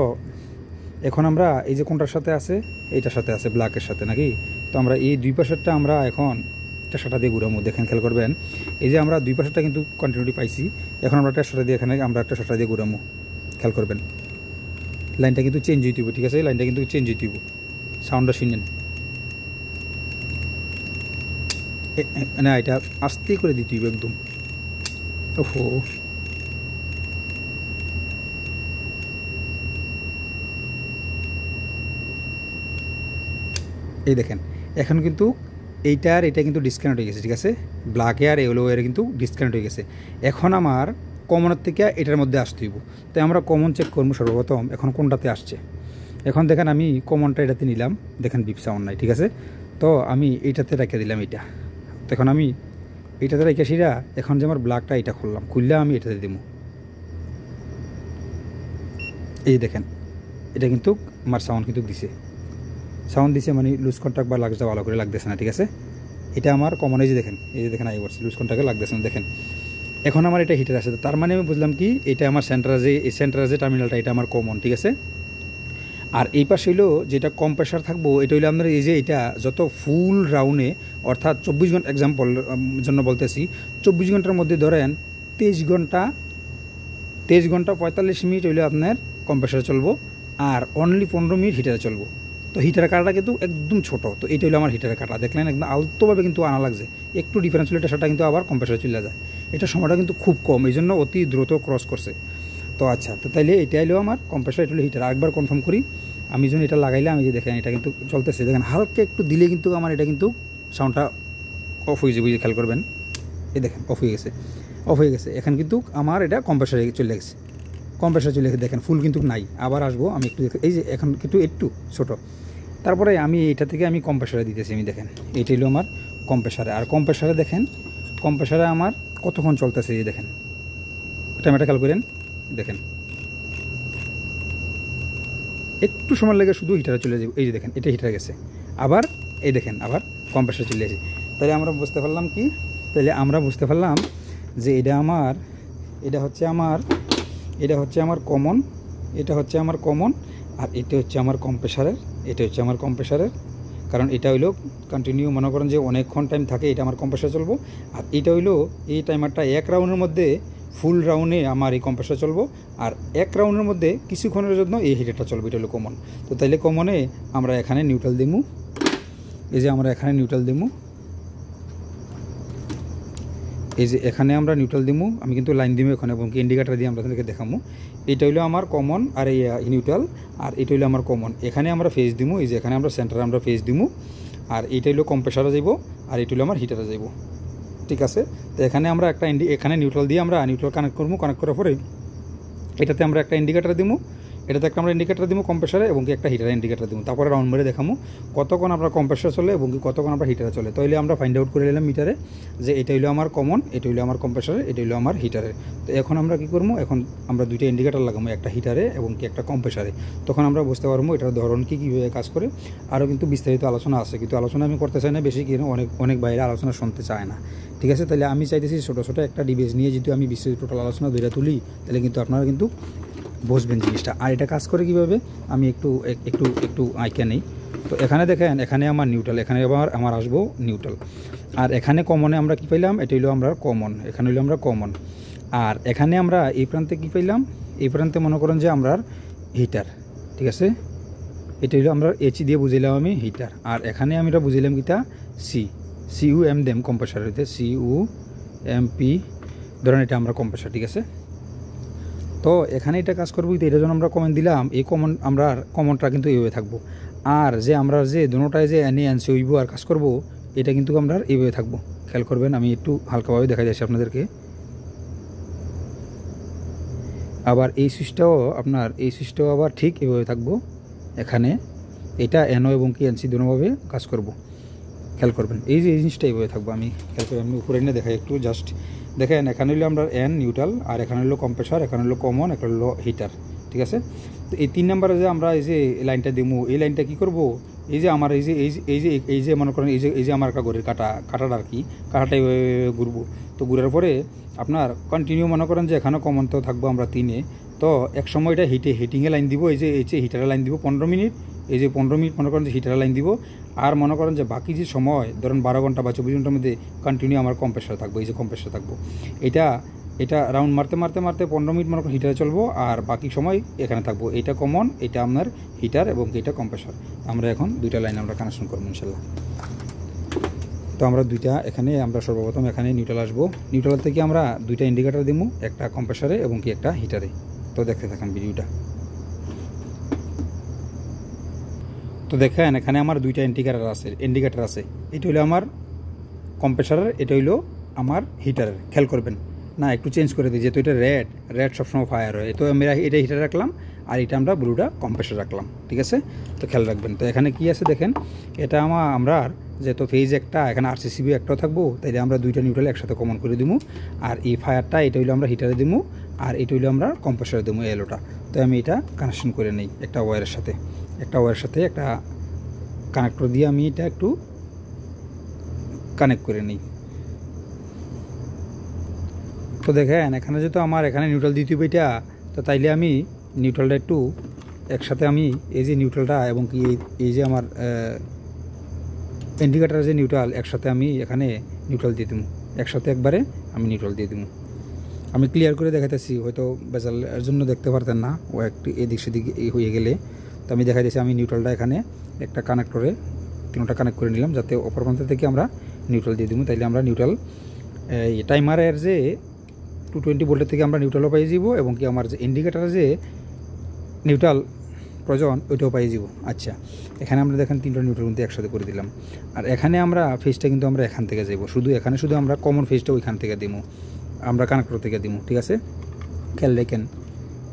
এখন আমরা এই যে কোনটার সাথে আছে, এইটার সাথে আছে, ব্ল্যাকের সাথে নাকি। তো আমরা এই দুই পাশেরটা আমরা এখন একটা সাটা দিয়ে ঘুরামো। দেখেন খেয়াল করবেন, এই যে আমরা দুই পাশেরটা কিন্তু কন্টিনিউটি পাইছি, এখন আমরা একটা সাটা দিয়ে, এখানে আমরা একটা সাটা দিয়ে ঘুরামো। খেয়াল করবেন লাইনটা কিন্তু চেঞ্জ হইতে হবে, ঠিক আছে, লাইনটা কিন্তু চেঞ্জ হইতে হবে। সাউন্ডটা শুনেন না, এটা আস্তে করে দিতে হবে একদম। ওহো, এই দেখেন এখন কিন্তু এইটা আর এটা কিন্তু ডিসকানেক্ট হয়ে গেছে, ঠিক আছে, ব্ল্যাক আর এলো এর কিন্তু ডিসকানেক্ট হয়ে গেছে। এখন আমার কমনের থেকে এটার মধ্যে আসতে হইব। তাই আমরা কমন চেক করবো সর্বপ্রথম, এখন কোনটাতে আসছে। এখন দেখেন আমি কমনটা এটাতে নিলাম, দেখেন বিপ সাউন্ড নাই, ঠিক আছে। তো আমি এইটাতে রেখে দিলাম এইটা। তো এখন আমি এইটাতে রেখে সেটা, এখন যে আমার ব্ল্যাকটা এটা খুললে আমি এটাতে দিব। এই দেখেন এটা কিন্তু আমার সাউন্ড কিন্তু দিছে, মানে লুজ কন্ট্যাক্ট বা লাগটা ভালো করে লাগতেছে না, ঠিক আছে। এটা আমার কমন, এই যে দেখেন আই বলছি লুজ কন্ট্যাক্টে লাগতেছে না। দেখেন এখন আমার এটা হিটার আছে, তার মানে আমি বুঝলাম কি, এটা আমার সেন্টার যে টার্মিনালটা, এটা আমার কমন, ঠিক আছে। আর এই পাশে হইলো যেটা কম্প্রেসার থাকবো, এটা হইলো আপনার এই যে এটা যত ফুল রাউন্ডে, অর্থাৎ 24 ঘন্টা এক্সাম্পল জন্য বলতেছি, 24 ঘন্টার মধ্যে ধরেন 23 ঘন্টা 45 মিনিট হইলে আপনার কম্প্রেসারে চলবো, আর অনলি 15 মিনিট হিটারে চলবো। তো হিটারের কাটাটা কিন্তু একদম ছোট। তো এইটা হলো আমার হিটারের কাটা, দেখলেন একদম আলতোভাবে কিন্তু আনা লাগছে, একটু ডিফারেন্স হলে এটা সেটা কিন্তু আবার কম্প্রেসারে চলে যায়। এটা সময়টা কিন্তু খুব কম, এই জন্য অতি দ্রুত ক্রস করছে। তো আচ্ছা, তো তাইলে এটা হলো আমার কম্প্রেসার, এটা হলো হিটার। আরেকবার কনফার্ম করি, আমি যখন এটা লাগাইলে, আমি যে দেখেন এটা কিন্তু চলতেছে, দেখেন হালকা একটু দিলে কিন্তু আমার এটা কিন্তু সাউন্ডটা অফ হয়ে যাবে, খেয়াল করবেন, এই দেখেন অফ হয়ে গেছে। এখন কিন্তু আমার এটা কম্প্রেসারে চলে গেছে, দেখেন ফুল কিন্তু নাই। আবার আসবো আমি একটু, এই যে এখন কিন্তু একটু ছোটো। তারপরে আমি এটা থেকে আমি কম্প্রেসারে দিতেছি, আমি দেখেন এইটা হলো আমার কম্প্রেসারে। আর কম্প্রেসারে দেখেন কম্প্রেসারে আমার কতক্ষণ চলতেছে এই দেখেন, টাইমারটা খেয়াল করেন, দেখেন একটু সময় লেগে শুধু হিটারে চলে যাবে। এই যে দেখেন এটা হিটারে গেছে, আবার এই দেখেন আবার কম্প্রেসার চলে আসে। তাহলে আমরা বুঝতে পারলাম কি, তাহলে আমরা বুঝতে পারলাম যে এটা হচ্ছে আমার কমন, এটা হচ্ছে আমার কমন, আর এটা হচ্ছে আমার কম্প্রেসারের, কারণ এটা হইলো কন্টিনিউ, মনে করেন যে অনেকক্ষণ টাইম থাকে এটা আমার কম্প্রেসার চলবো। আর এটা হইলো এই টাইমারটা এক রাউন্ডের মধ্যে, ফুল রাউন্ডে আমার এই কম্প্রেসার চলবো, আর এক রাউন্ডের মধ্যে কিছুক্ষণের জন্য এই হিটারটা চলবে। এটা হলো কমন। তো তাইলে কমনে আমরা এখানে নিউট্রাল দিমু, এই যে আমরা এখানে নিউট্রাল দিমু, এই যে এখানে আমরা নিউট্রাল দিমু, আমি কিন্তু লাইন দিমু এখানে এবং ইন্ডিকেটার দিয়ে আমরা আপনাদেরকে দেখামু। এটা হইলো আমার কমন আর এই নিউট্রাল, আর এটা হইলো আমার কমন। এখানে আমরা ফেজ দিমু, এই যে এখানে আমরা সেন্টারে আমরা ফেজ দিমু, আর এইটা হইলো কম্প্রেসারে যাইব, আর এটা হইলো আমার হিটারে যাইব। ঠিক আছে, তো এখানে আমরা এখানে নিউট্রাল দিয়ে আমরা নিউট্রাল কানেক্ট করবো। কানেক্ট করার পরে এটাতে আমরা একটা ইন্ডিকেটার দিমু, এটাতে একটা আমরা ইন্ডিকেটার দিমু কম্প্রেসারে, এবং একটা হিটারে ইন্ডিকেটার দিমু। তারপরে রাউন্ড মেরে দেখামু কতক্ষণ আমরা কম্প্রেসার চলে এবং কতক্ষণ আমরা হিটারে চলে। তাহলে আমরা ফাইন্ড আউট করে নিলাম মিটারে যে এটা হইলো আমার কমন, এটা হইলো আমার কম্প্রেসারে, এটা হইলো আমার হিটারে। তো এখন আমরা কী করবো, এখন আমরা দুইটা ইন্ডিকেটার লাগাবো, একটা হিটারে এবং একটা কম্প্রেসারে। তখন আমরা বুঝতে পারবো এটার ধরন কীভাবে কাজ করে। আরও কিন্তু বিস্তারিত আলোচনা আছে, কিন্তু আলোচনা আমি করতে চাই না বেশি, কিন্তু অনেক বাইরে আলোচনা শুনতে চায় না। ঠিক আছে, তাহলে আমি চাইতেছি ছোটো ছোটো একটা ডিভাইস নিয়ে যদি আমি বিস্তারিত টোটাল আলোচনা ধরে তুলি, তাহলে কিন্তু আপনারা কিন্তু বুঝবেন জিনিসটা। আর এটা কাজ করে কীভাবে আমি একটু আইকা নেই। তো এখানে দেখেন, এখানে আমার নিউট্রাল, এখানে আমার আসবো নিউট্রাল, আর এখানে কমনে আমরা কী পাইলাম, এটা হইলো আমরা কমন, এখানে হইলো আমরা কমন। আর এখানে আমরা এই প্রান্তে কী পাইলাম, এই প্রান্তে মনে করেন যে আমরা হিটার। ঠিক আছে, এটা হইলো আমরা এইচ দিয়ে বুঝিলাম আমি হিটার, আর এখানে আমরা বুঝিলাম কিটা CUM দেম কম্প্রেসার হইতে, CUMP ধরেন এটা আমরা কম্প্রেসার। ঠিক আছে, তো এখানে এটা কাজ করবো, এটার জন্য আমরা কমন দিলাম। এই কমনটা কিন্তু এইভাবে থাকবো, আর যে আমরা যে দুটোটায় যে এনসি হইব আর কাজ করব, এটা কিন্তু আমরা এইভাবে থাকবো। খেয়াল করবেন, আমি একটু হালকাভাবে দেখা যাচ্ছে আপনাদেরকে। আবার এই সুইচটাও আবার ঠিক এভাবে থাকবো, এখানে এটা এনও এবং এনসি দুটোভাবে কাজ করব। খেয়াল করবেন, এই যে এই জিনিসটা এইভাবে থাকবো। আমি খেয়াল করি, আমি উপরে এনে দেখাই একটু, জাস্ট দেখেন এখানে হলো আমরা এন নিউট্রাল, আর এখানে হলো কম্প্রেসার, এখানে হলো কমন, এখানে হলো হিটার। ঠিক আছে, তো এই 3 নম্বরে যে আমরা এই যে লাইনটা দিমু, এই লাইনটা কী করবো, এই যে আমার এই যে মনে করেন এই যে আমার একটা ঘড়ির কাটাটা আর কি, কাটাটাই ঘুরবো। তো ঘুরার পরে আপনার কন্টিনিউ মনে করেন যে এখানে কমন তো থাকবো আমরা 3-এ। তো এক সময় এটা হিটিংয়ে লাইন দিব, এই যে হিটারে লাইন দিব 15 মিনিট, এই যে 15 মিনিট মনে করেন যে হিটারে লাইন দিব। আর মনে করেন যে বাকি যে সময় ধরেন 12 ঘন্টা বা 24 ঘন্টার মধ্যে কন্টিনিউ আমার কম্প্রেসার থাকবো, এই যে কম্প্রেসার থাকবো। এটা রাউন্ড মারতে 15 মিনিট মনে করেন হিটারে চলবো, আর বাকি সময় এখানে থাকবো। এটা কমন, এটা আপনার হিটার এবং এটা কম্প্রেসার। আমরা এখন দুইটা লাইন আমরা কানেকশন করবো ইনশাল্লাহ। তো আমরা এখানে আমরা সর্বপ্রথম এখানে নিউট্রাল আসবো, নিউট্রাল থেকে আমরা দুইটা ইন্ডিকেটার দিব, একটা কম্প্রেসারে এবং একটা হিটারে। তো দেখতে থাকেন ভিডিওটা। তো দেখেন এখানে আমার দুইটা ইন্ডিকেটার আছে, এটা হলো আমার কম্প্রেসারের, এটা হইলো আমার হিটারের। খেয়াল করবেন না, একটু চেঞ্জ করে দিই, যেহেতু এটা রেড সবসময় ফায়ার হয়, তো আমরা এটা হিটার রাখলাম, আর এটা আমরা ব্লুটা কম্প্রেসার রাখলাম। ঠিক আছে, তো খেয়াল রাখবেন। তো এখানে কি আছে দেখেন, এটা আমরা যেহেতু ফেজ একটা, এখানে RCCB একটাও থাকবো, তাইলে আমরা দুইটা নিউট্রাল একসাথে কমন করে দিব। আর এই ফায়ারটা এটা হইলো আমরা হিটারে দিব, আর এটা হইলো আমরা কম্প্রেসারে দিব এলোটা। তো আমি এটা কানেকশন করে নিই একটা ওয়্যারের সাথে, একটা কানেক্টর দিয়ে আমি এটা একটু কানেক্ট করে নিই। তো দেখেন এখানে যেহেতু আমার এখানে নিউট্রাল দিতে হবে এটা, তো তাইলে আমি নিউট্রালটা একটু একসাথে আমি এই যে নিউট্রালটা এবং কি এই যে আমার ইন্ডিকেটার যে নিউট্রাল, একসাথে আমি এখানে নিউট্রাল দিয়ে দিব, একসাথে একবারে আমি নিউট্রাল দিয়ে দিব। আমি ক্লিয়ার করে দেখাইতেছি, হয়তো বেজালের জন্য দেখতে পারতেন না, ও একটু এদিক সেদিক হয়ে গেলে। তো আমি দেখাইতেছি আমি নিউট্রালটা এখানে একটা কানেক্টরে 3টা কানেক্ট করে নিলাম, যাতে অপর প্রান্ত থেকে আমরা নিউট্রাল দিয়ে দিব। তাইলে আমরা নিউট্রাল এই টাইমারের যে 220 ভোল্টের থেকে আমরা নিউট্রালও পাই যাব, এবং কি আমার যে ইন্ডিকেটারে যে নিউট্রাল প্রয়োজন ওইটাও পাই যাব। আচ্ছা, এখানে আমরা দেখেন 3টা নিউট্রাল কিন্তু একসাথে করে দিলাম। আর এখানে আমরা ফেজটা কিন্তু আমরা এখান থেকে যাব, শুধু আমরা কমন ফেজটা ওইখান থেকে দিব, আমরা কানেক্টর থেকে দিব। ঠিক আছে, খেয়াল রাখেন,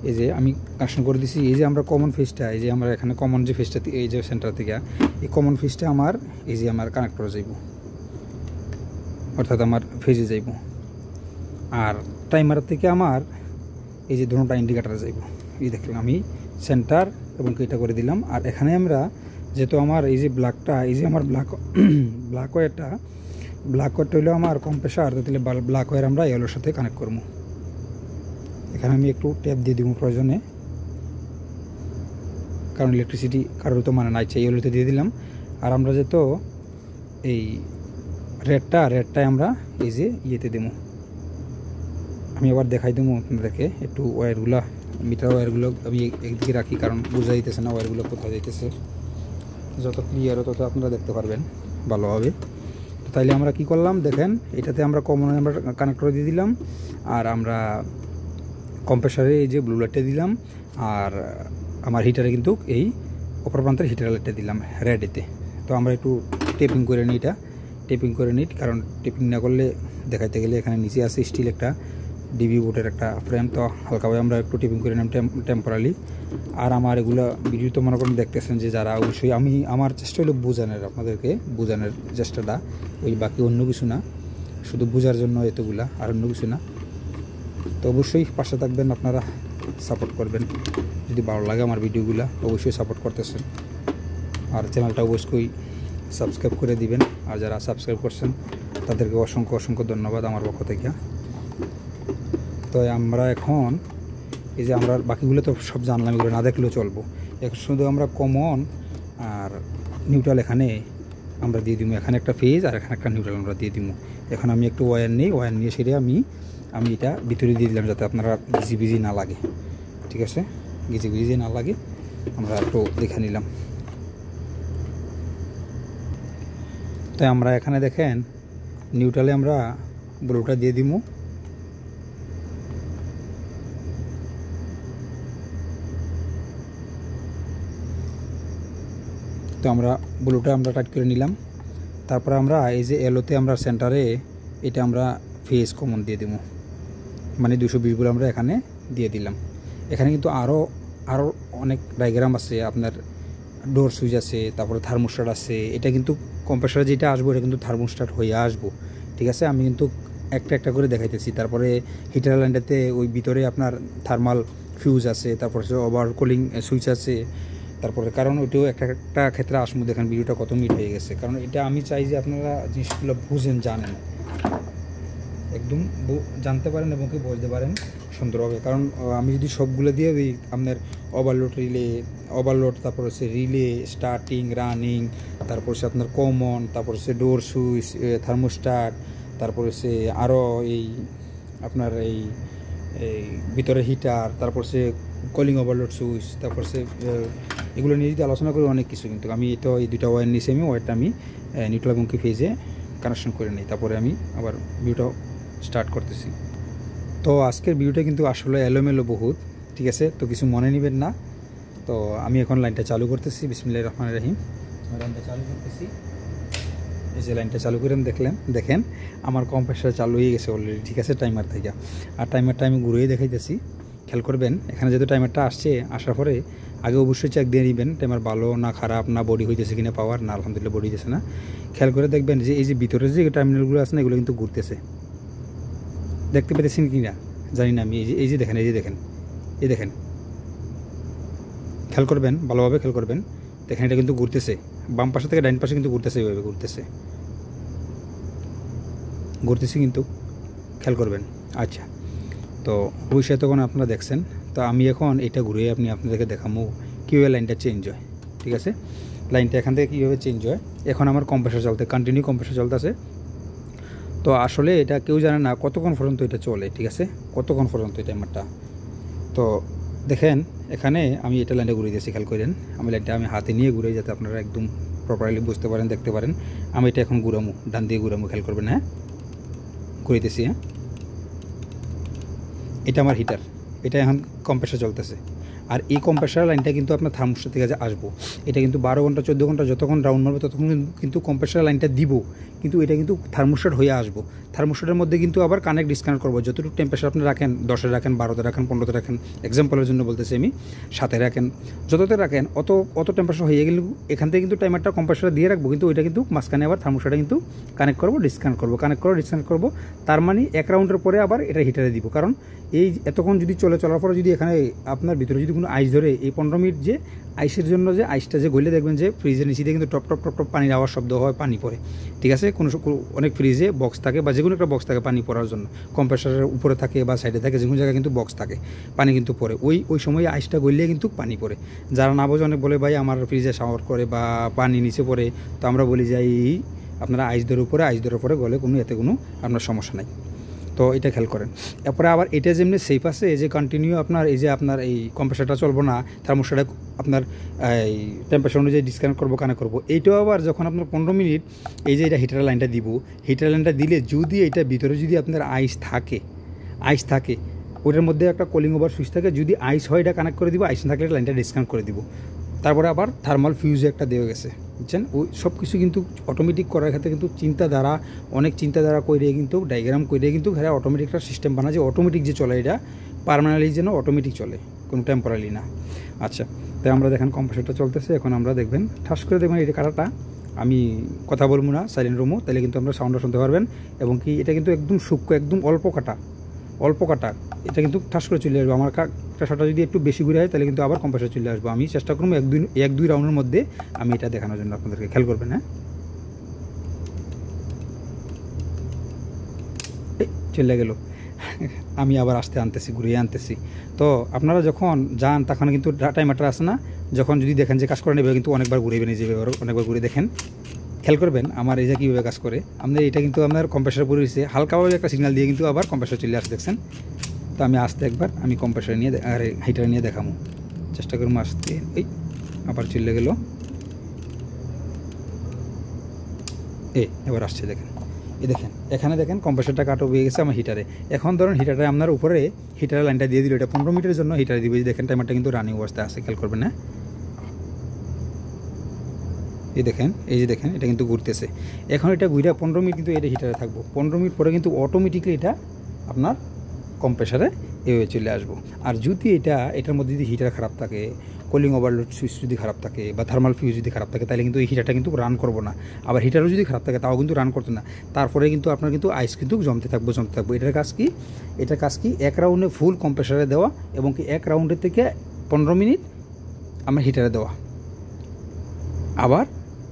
এই যে আমি কানেকশন করে দিছি, এই যে আমরা কমন ফেজটা, এই যে আমরা এখানে কমন যে ফেজটা, এই যে সেন্টার থেকে এই কমন ফেজটা আমার এই যে আমার কানেক্টরে যাইব। অর্থাৎ আমার ফেজে যাইব। আর টাইমার থেকে আমার এই যে দুটোটা ইন্ডিকেটার যাইব। এই দেখলাম আমি সেন্টার এবং এটা করে দিলাম। আর এখানে আমরা যেহেতু আমার এই যে ব্ল্যাকটা, এই যে আমার ব্ল্যাক ওয়্যারটা হইলো আমার কম্প্রেসার, তাহলে ব্ল্যাক ওয়্যার আমরা ইয়েলোর সাথে কানেক্ট করবো। এখানে আমি একটু ট্যাপ দিয়ে দিব প্রয়োজনে, কারণ ইলেকট্রিসিটি কারোর তো মানে নাই, ইয়েলোতে দিয়ে দিলাম। আর আমরা যেহেতু এই রেডটায় আমরা এই যে ইয়েতে দেবো। আমি আবার দেখাই দেবো আপনাদেরকে একটু ওয়্যারগুলো, মিটার ওয়্যারগুলো আমি একদিকে রাখি, কারণ বোঝা যাইতেছে না ওয়্যারগুলো কোথায় যাইতেছে। যত ক্লিয়ার তত আপনারা দেখতে পারবেন ভালোভাবে। তো তাইলে আমরা কি করলাম দেখেন, এটাতে আমরা কমন আমরা কানেক্ট করে দিয়ে দিলাম। আর আমরা কম্প্রেসারে এই যে ব্লু লাইটটা দিলাম। আর আমার হিটারে কিন্তু এই অপর প্রান্তের হিটার লাইটটা দিলাম রেডেতে। তো আমরা একটু টেপিং করে নিই, কারণ টেপিং না করলে দেখাইতে গেলে এখানে নিচে আছে স্টিল একটা ডিবি বোর্ডের একটা ফ্রেম, তো হালকাভাবে আমরা একটু টেপিং করে নিলাম টেম্পোরারি। আর আমার এগুলো ভিডিও তো মনে করেন দেখতেছেন যে যারা, অবশ্যই আমার চেষ্টা হলো আপনাদেরকে বোঝানোর চেষ্টাটা, ওই বাকি অন্য কিছু না, শুধু বোঝার জন্য এতগুলা, আর অন্য কিছু না। তো অবশ্যই পাশে থাকবেন, আপনারা সাপোর্ট করবেন। যদি ভালো লাগে আমার ভিডিওগুলো অবশ্যই সাপোর্ট করতেছেন। আর চ্যানেলটা অবশ্যই সাবস্ক্রাইব করে দিবেন। আর যারা সাবস্ক্রাইব করছেন তাদেরকে অসংখ্য ধন্যবাদ আমার পক্ষ থেকে। তো আমরা এখন এই যে আমরা বাকিগুলো তো সব জানলাম, এগুলো না দেখলেও চলবো। এখন শুধু আমরা কমন আর নিউট্রাল এখানে আমরা দিয়ে দিব। এখানে একটা ফেজ আর এখানে একটা নিউট্রাল আমরা দিয়ে দিব। এখন আমি একটু ওয়্যার নিয়ে সেরে আমি এটা ভিতরে দিয়ে দিলাম, যাতে আপনারা গিজি না লাগে। ঠিক আছে, গিজি না লাগে আমরা একটু দেখে নিলাম। তাই আমরা এখানে দেখেন নিউট্রালে আমরা ব্লুটা দিয়ে দিব। তো আমরা ব্লুটা আমরা টাইট করে নিলাম। তারপর আমরা এই যে এলোতে আমরা সেন্টারে এটা আমরা ফেজ কমন দিয়ে দেবো, মানে 220 আমরা এখানে দিয়ে দিলাম। এখানে কিন্তু আরও অনেক ডায়াগ্রাম আছে, আপনার ডোর সুইচ আছে, তারপরে থার্মোস্ট্যাট আছে। এটা কিন্তু কম্প্রেসারে যেটা আসবো এটা কিন্তু থার্মোস্ট্যাট হয়ে আসবো। ঠিক আছে, আমি কিন্তু একটা করে দেখাইতেছি। তারপরে হিটার লাইনটাতে ওই ভিতরে আপনার থার্মাল ফিউজ আছে, তারপরে ওভার কুলিং সুইচ আছে। তারপরে কারণ ওইটাও একটা ক্ষেত্রে আসবো, দেখেন ভিডিওটা কত মিনিট হয়ে গেছে। কারণ এটা আমি চাই যে আপনারা জিনিসগুলো বুঝেন, জানেন, একদম জানতে পারেন এবং কি বুঝতে পারেন সুন্দরভাবে। কারণ আমি যদি সবগুলো দিয়ে দিই, আপনার ওভারলোড, তারপর হচ্ছে রিলে, স্টার্টিং, রানিং, তারপর হচ্ছে আপনার কমন, তারপর হচ্ছে ডোর সুইচ, থার্মোস্ট্যাট, তারপর হচ্ছে আরও এই আপনার এই ভিতরে হিটার, তারপর হচ্ছে কলিং ওভারলোড সুইচ, তারপর হচ্ছে এগুলো নিয়ে যদি আলোচনা করি অনেক কিছু। কিন্তু আমি তো এই দুটা ওয়্যার নিয়েছি, ওয়্যারটা আমি নিউট্রাল এবং কি ফেজে কানেকশন করে নিই। তারপরে আমি আবার ভিডিওটা স্টার্ট করতেছি। তো আজকের ভিডিওটা কিন্তু আসলে এলোমেলো বহুত, ঠিক আছে, তো কিছু মনে নেবেন না। তো আমি এখন লাইনটা চালু করতেছি। বিসমিল্লাহির রহমানির রহিম। লাইনটা চালু করতেছি। এই যে লাইনটা চালু করে দেখেন আমার কম্প্রেসার চালু হয়ে গেছে অলরেডি। ঠিক আছে, টাইমার থেকে। আর টাইমারটা আমি ঘুরেই দেখাইতেছি, খেয়াল করবেন। এখানে যেহেতু টাইমারটা আসার পরে আগে অবশ্যই চেক দিয়ে নেবেন টাইমার ভালো না খারাপ, না বডি হইতেছে কিনা পাওয়ার, না আলহামদুলিল্লাহ বডি হইতেছে না। খেয়াল করে দেখবেন যে এই যে ভিতরে যে টার্মিনালগুলো আছে না, এগুলো কিন্তু ঘুরতেছে। দেখতে পেতেছেন কি না জানি না আমি। এই যে দেখেন, খেয়াল করবেন, ভালোভাবে খেয়াল করবেন। দেখেন এটা কিন্তু ঘুরতেছে, বাম পাশে থেকে ডাইন পাশে কিন্তু ঘুরতেছে, এইভাবে ঘুরতেছে কিন্তু খেয়াল করবেন। আচ্ছা, তো অবশ্যই তখন আপনারা দেখছেন। তো আমি এখন এটা ঘুরে আপনাদেরকে দেখাবো কীভাবে লাইনটা চেঞ্জ হয়। ঠিক আছে, লাইনটা এখান থেকে কীভাবে চেঞ্জ হয়। এখন আমার কম্প্রেসার কন্টিনিউ কম্প্রেসার চলতেছে। তো আসলে এটা কেউ জানে না কতক্ষণ পর্যন্ত এটা চলে। ঠিক আছে, কতক্ষণ পর্যন্ত এই টাইমারটা। তো দেখেন এখানে আমি এটা লাইনটা ঘুরে দিয়েছি, খেয়াল করেন। আমি লাইনটা হাতে নিয়ে ঘুরে, যাতে আপনারা একদম প্রপারলি বুঝতে পারেন, দেখতে পারেন। আমি এটা এখন ঘুরামো, ডান দিয়ে ঘুরামো, খেয়াল করবেন। হ্যাঁ, ঘুরিতেছি। হ্যাঁ, এটা আমার হিটার, এটা এখন কম্প্রেসার চলতেছে। আর এই কম্প্রেসার লাইনটা কিন্তু আপনার থার্মোস্ট্যাট থেকে আসবো। এটা কিন্তু 12 ঘন্টা 14 ঘন্টা যতক্ষণ রাউন্ড মারবে ততক্ষণ কিন্তু কম্প্রেসার লাইনটা দিব, কিন্তু এটা কিন্তু থার্মোস্ট্যাট হয়ে আসবো। থার্মোস্ট্যাটের মধ্যে কিন্তু আবার কানেক্ট ডিসকানেক্ট করবো। যতটুকু টেম্পারেচার আপনি রাখেন, 10-এ রাখেন, 12-তে রাখেন, 15-তে রাখেন, এক্সাম্পলের জন্য বলতেছি আমি, 7-এ রাখেন, যততে রাখেন অত টেম্পারেচার হয়ে গেলে এখান থেকে কিন্তু টাইমারটা কম্প্রেসার দিয়ে রাখবো, কিন্তু ওইটা কিন্তু মাঝখানে আবার থার্মোস্ট্যাটে কিন্তু কানেক্ট করবো, ডিসকানেক্ট করবো, কানেক্ট করবো, ডিসকানেক্ট করবো। তার মানে 1 রাউন্ডের পরে আবার এটা হিটারে দিব, কারণ এই এতক্ষণ যদি চলার পরে যদি এখানে আপনার ভিতরে যদি কোনো আইস ধরে, এই 15 মিনিট যে আইসের জন্য যে আইসটা যে গলে দেখবেন যে ফ্রিজের নিচে দিয়ে কিন্তু টপ টপ টপ টপ পানির আওয়াজ শব্দ হয়, পানি পড়ে। ঠিক আছে, অনেক ফ্রিজে বক্স থাকে বা যে কোনো একটা বক্স থাকে পানি পড়ার জন্য, কম্প্রেসারের উপরে থাকে বা সাইডে থাকে, যে কোনো জায়গায় কিন্তু বক্স থাকে, পানি কিন্তু পড়ে। ওই সময় আইসটা গললে কিন্তু পানি পড়ে। যারা না বোঝে অনেক বলে ভাই আমার ফ্রিজে শাওয়ার করে বা পানি নিচে পড়ে, তো আমরা বলি যাই আপনারা আইস ধরে উপরে গলে এতে কোনো আপনার সমস্যা নাই। তো এটা খেয়াল করেন। এরপরে আবার এটা যেমনি সেফ আছে, এই যে কন্টিনিউ আপনার এই কম্প্রেসারটা চলবো না, থার্মোস্ট্যাটে আপনার এই টেম্পারেচার অনুযায়ী ডিসকানেক্ট করবো, কানেক্ট করবো। এইটাও আবার যখন আপনার 15 মিনিট এই যে এটা হিটার লাইনটা দিব, হিটার লাইনটা দিলে যদি এটা ভিতরে যদি আপনার আইস থাকে ওটার মধ্যে একটা কলিং ওভার সুইচ থাকে, যদি আইস হয় এটা কানেক্ট করে দিব, আইস না থাকলে লাইনটা ডিসকানেক্ট করে দিব। তারপরে আবার থার্মাল ফিউজে একটা দেওয়া গেছে, বুঝছেন। ওই সব কিছু কিন্তু অটোমেটিক করার ক্ষেত্রে কিন্তু অনেক চিন্তাধারা করে কিন্তু ডায়াগ্রাম করে কিন্তু অটোমেটিক একটা সিস্টেম বানা, যে অটোমেটিক যে চলে, এটা পার্মানেন্টলি যেন অটোমেটিক চলে, কোনো টেম্পোরারি না। আচ্ছা, তাই আমরা দেখেন কম্প্রেসারটা চলতেছে। এখন আমরা দেখবেন ঠাস করে দেখবেন এই কাটাটা, আমি কথা বলবো না, সাইলেন্ট রুমও, তাহলে কিন্তু আমরা সাউন্ডটা শুনতে পারবেন। এবং কি এটা কিন্তু একদম সূক্ষ্ম, একদম অল্প কাটা, এটা কিন্তু ঠাস করে চলে আসবে। আমার কাটাটা যদি একটু বেশি ঘুরে হয় তাহলে কিন্তু আবার কম্প্রেসার চলে আসবো। আমি চেষ্টা করবো 1-2 রাউন্ডের মধ্যে আমি এটা দেখানোর জন্য, আপনাদেরকে খেয়াল করবেন। হ্যাঁ, চলে গেল, আমি আবার ঘুরিয়ে আনতেছি। তো আপনারা যখন যান তখন কিন্তু টাইমারটা আসে না, যখন যদি দেখেন যে কাজ করে নেবে কিন্তু অনেকবার ঘুরেবেন, এই যে অনেকবার ঘুরে দেখেন, খেয়াল করবেন আমার এই যে কীভাবে কাজ করে। আপনার এটা কিন্তু আপনার কম্প্রেসার পরে রয়েছে, হালকাভাবে একটা সিগন্যাল দিয়ে কিন্তু আবার কম্প্রেসার চলে আসে, দেখছেন। তো আমি আসতে একবার আমি কম্প্রেসার নিয়ে আর হিটার নিয়ে দেখাবো, চেষ্টা করবো আসতে। আবার চলে গেল, এবার আসছে, দেখেন এখানে দেখেন কম্প্রেসারটা কাট হয়ে গেছে আমার হিটারে। এখন ধরুন হিটারটা আপনার উপরে হিটারের লাইনটা দিয়ে দিল, এটা 15 মিনিটের জন্য হিটারে দিবে। দেখেন টাইমারটা কিন্তু রানিং অবস্থায় আছে, খেয়াল করবেন। না এই যে দেখেন এটা কিন্তু ঘুরতেছে। এখন এটা ঘুরে 15 মিনিট কিন্তু এটা হিটারে থাকবো। 15 মিনিট পরে কিন্তু অটোমেটিকলি এটা আপনার কম্প্রেসারে এভাবে চলে আসবো। আর যদি এটার মধ্যে যদি হিটার খারাপ থাকে, কুলিং ওভারলোড সুইচ যদি খারাপ থাকে বা থার্মাল ফিউজ যদি খারাপ থাকে, তাহলে কিন্তু এই হিটারটা কিন্তু রান করবো না। আবার হিটারও যদি খারাপ থাকে তাও কিন্তু রান করতো না। তারপরে কিন্তু আপনার কিন্তু আইস কিন্তু জমতে থাকবো। এটার কাজ কি 1 রাউন্ডে ফুল কম্প্রেসারে দেওয়া এবং কি 1 রাউন্ডের থেকে 15 মিনিট আমার হিটারে দেওয়া। আবার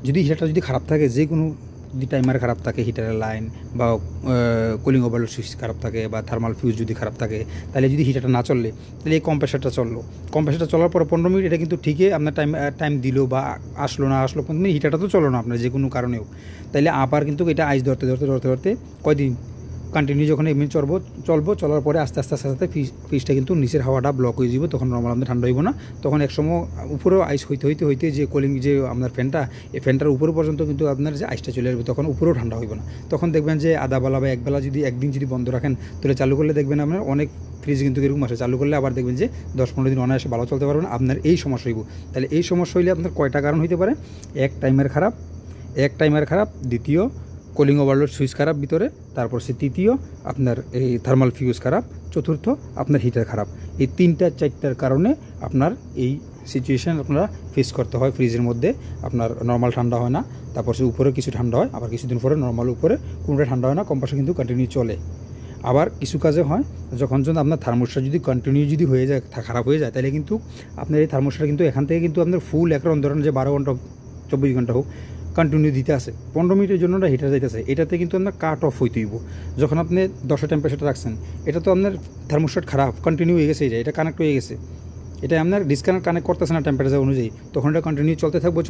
যদি হিটারটা যদি খারাপ থাকে, যে কোনো যদি টাইমার খারাপ থাকে, হিটারের লাইন বা কুলিং ওভারলোড সুইচ খারাপ থাকে বা থার্মাল ফিউজ যদি খারাপ থাকে, তাহলে যদি হিটারটা না চললে তাহলে এই কম্প্রেসারটা চলার পরে 15 মিনিট এটা কিন্তু ঠিকই আপনার টাইম দিল বা আসলো 15 মিনিট হিটারটা তো চলো না আপনার যে কোনো কারণেও, তাইলে আবার কিন্তু এটা আইস ধরতে কয়দিন কন্টিনিউ যখন এমনি চলার পরে আস্তে আস্তে ফ্রিজটা কিন্তু নিচের হাওয়াটা ব্লক হয়ে যাবে, তখন নর্মাল আপনার ঠান্ডা হইব না। তখন একসময় উপরেও আইস হইতে যে কুলিং যে আপনার ফ্যানটার উপরে পর্যন্ত কিন্তু আপনার যে আইসটা চলে আসবে, তখন উপরেও ঠান্ডা হইব না। তখন দেখবেন যে আধাবেলা বা একবেলা যদি একদিন যদি বন্ধ রাখেন, তাহলে চালু করলে দেখবেন আপনার অনেক ফ্রিজ কিন্তু এরকম আসে, চালু করলে আবার দেখবেন যে 10-15 দিন অনায়াসে ভালো চলতে পারবেন। আপনার এই সমস্যা হইব। তাহলে এই সমস্যা হইলে আপনার কয়টা কারণ হইতে পারে? এক টাইমার খারাপ, দ্বিতীয় কুলিং ওভারলোড সুইচ খারাপ ভিতরে, তারপর সে তৃতীয় আপনার এই থার্মাল ফিউজ খারাপ, চতুর্থ আপনার হিটার খারাপ। এই 3-4টার কারণে আপনার এই সিচুয়েশান আপনারা ফেস করতে হয়। ফ্রিজের মধ্যে আপনার নর্মাল ঠান্ডা হয় না, তারপর সে উপরে কিছু ঠান্ডা হয়, আবার কিছুদিন পরে নর্মাল উপরে কোনোটা ঠান্ডা হয় না, কম্প্রেসার কিন্তু কন্টিনিউ চলে। আবার কিছু কাজে হয় যখন আপনার থার্মোস্ট্যাট যদি কন্টিনিউ যদি হয়ে যায়, খারাপ হয়ে যায়, তাহলে কিন্তু আপনার এই থার্মোস্ট্যাট কিন্তু এখান থেকে কিন্তু আপনার ফুল একরকম ধরেন যে 12 ঘন্টা 24 ঘন্টা হোক কন্টিনিউ দিতে আসে, 15 মিনিটের জন্য হিটার যাইতেছে, এটাতে কিন্তু আপনার কাট অফ হইতে হইব। যখন আপনি 10 টেম্পারেচারটা রাখছেন, এটা তো আপনার থার্মোস্ট্যাট খারাপ, কন্টিনিউ হয়ে গেছে, এটা কানেক্ট হয়ে গেছে, এটা আপনার কানেক্ট করতেছে না টেম্পারেচার অনুযায়ী, তখন এটা কন্টিনিউ চলতে থাকবো,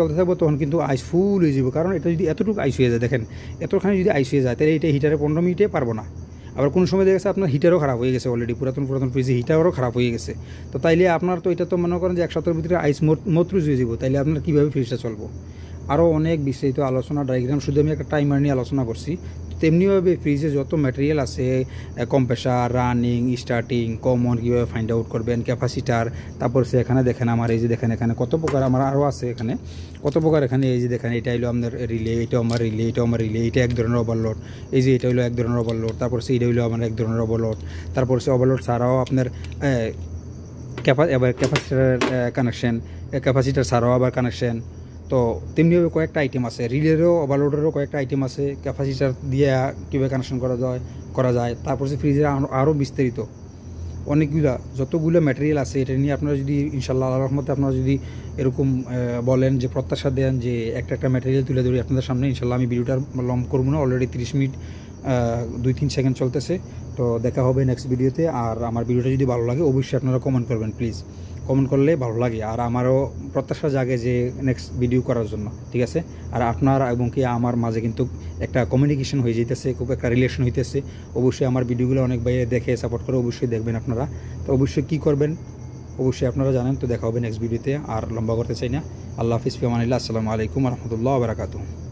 তখন কিন্তু আইস ফুল হয়ে যাবে। কারণ এটা যদি এতটুকু আইস হয়ে যায়, দেখেন এতখানি যদি আইস হয়ে যায়, তাহলে এটা হিটারে 15 মিনিটে পারবো না। আবার কোনো সময় দেখা গেছে আপনার হিটারও খারাপ হয়ে গেছে, অলরেডি পুরাতন ফ্রিজে হিটারও খারাপ হয়ে গেছে, তো তাইলে আপনার তো এটা তো মনে করেন যে 1 সপ্তাহের ভিতরে আইস মত্রুজ হয়ে যাবো, তাইলে আপনার কীভাবে ফ্রিজটা চলবো? আরও অনেক বিস্তারিত আলোচনা ডায়াগ্রাম, শুধু আমি একটা টাইমার নিয়ে আলোচনা করছি। তেমনিভাবে ফ্রিজে যত ম্যাটেরিয়াল আছে, কম্প্রেসার, রানিং, স্টার্টিং, কমন কীভাবে ফাইন্ড আউট করবেন, ক্যাপাসিটার, তারপর সে এখানে দেখেন আমার এই যে দেখেন এখানে কত প্রকার আমার আরও আছে, এখানে কত প্রকার, এখানে এই যে দেখেন এটা হলো আপনার রিলে, এটাও আমার রিলে, এটাও আমার রিলে, এটা এক ধরনের ওভারলোড, এই যে এটা হলো এক ধরনের ওভারলোড, তারপর সে এটা হলো আমার এক ধরনের ওভারলোড, তারপর সে ওভারলোড ছাড়াও আপনার ক্যাপাসিটার কানেকশন, ক্যাপাসিটার ছাড়াও আবার কানেকশন। তো তেমনিভাবে কয়েকটা আইটেম আছে, রিলেরও ওভারলোডেরও কয়েকটা আইটেম আছে, ক্যাপাসিটার দিয়ে কীভাবে কানেকশন করা যায়। তারপর সে ফ্রিজের আরও বিস্তারিত যতগুলো ম্যাটেরিয়াল আছে, এটা নিয়ে আপনারা যদি ইনশাল্লাহ আল্লাহর রহমতে আপনারা যদি এরকম বলেন যে প্রত্যাশা দেন যে একটা ম্যাটেরিয়াল তুলে ধরি আপনাদের সামনে, ইনশাল্লাহ আমি ভিডিওটার লং করবো না, অলরেডি 30 মিনিট 2-3 সেকেন্ড চলতেছে। তো দেখা হবে নেক্সট ভিডিওতে। আর আমার ভিডিওটা যদি ভালো লাগে অবশ্যই আপনারা কমেন্ট করবেন, প্লিজ কমেন্ট করলে ভালো লাগে, আর আমারও প্রত্যাশা জাগে যে নেক্সট ভিডিও করার জন্য, ঠিক আছে। আর আপনার এবং কি আমার মাঝে কিন্তু একটা কমিউনিকেশন হয়ে যেতেছে, খুব একটা রিলেশন হইতেছে। অবশ্যই আমার ভিডিওগুলো অনেক ভাই দেখে সাপোর্ট করে, অবশ্যই দেখবেন আপনারা। তো অবশ্যই কী করবেন অবশ্যই আপনারা জানেন। তো দেখা হবে নেক্সট ভিডিওতে, আর লম্বা করতে চাই না। আল্লাহ হাফিজ, ফি আমানিল্লাহ, আসসালামু আলাইকুম ওয়া রাহমাতুল্লাহি ওয়া বারাকাতুহু।